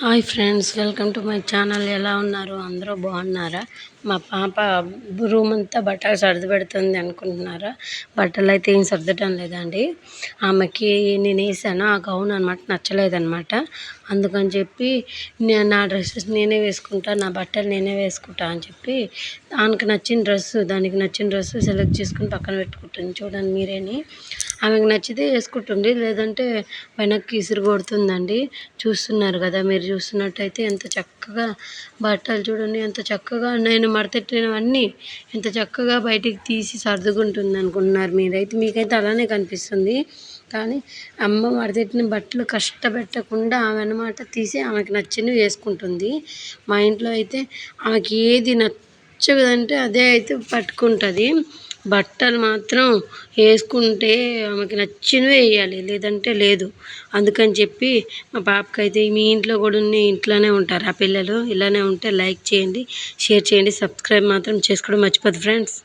Hi friends, welcome to my channel. ఎలా ఉన్నారు? అందరూ బాగున్నారా? మా పాప రూమ్ అంతా బట్టలు సర్ది పెడుతుంది అనుకుంటున్నారా? బట్టలు అయితే ఏం సర్దటం లేదండి. ఆమెకి నేను వేసాను ఆ గౌన్ అనమాట, నచ్చలేదన్నమాట. అందుకని చెప్పి నా డ్రెస్సెస్ నేనే వేసుకుంటా, నా బట్టలు నేనే వేసుకుంటా అని చెప్పి దానికి నచ్చిన డ్రెస్సు సెలెక్ట్ చేసుకుని పక్కన పెట్టుకుంటుంది. చూడండి మీరేని. ఆమెకు నచ్చితే వేసుకుంటుంది, లేదంటే వెనక్కి ఇసురు కొడుతుందండి. చూస్తున్నారు కదా, మీరు చూస్తున్నట్టయితే ఎంత చక్కగా బట్టలు చూడండి, ఎంత చక్కగా నేను మడతెట్టినవన్నీ ఎంత చక్కగా బయటికి తీసి సర్దుకుంటుంది అనుకుంటున్నారు మీరైతే. మీకైతే అలానే కనిపిస్తుంది, కానీ అమ్మ మడతెట్టిన బట్టలు కష్టపెట్టకుండా ఆమె అన్నమాట తీసి ఆమెకు నచ్చినవి వేసుకుంటుంది. మా ఇంట్లో అయితే ఆమెకి ఏది నచ్చదంటే అదే అయితే పట్టుకుంటుంది. బట్టలు మాత్రం వేసుకుంటే ఆమెకి నచ్చినవే వేయాలి, లేదంటే లేదు. అందుకని చెప్పి మా పాపకైతే మీ ఇంట్లో కూడా ఇంట్లోనే ఉంటారు ఆ పిల్లలు. ఇలానే ఉంటే లైక్ చేయండి, షేర్ చేయండి, సబ్స్క్రైబ్ మాత్రం చేసుకోవడం మర్చిపోద్దు ఫ్రెండ్స్.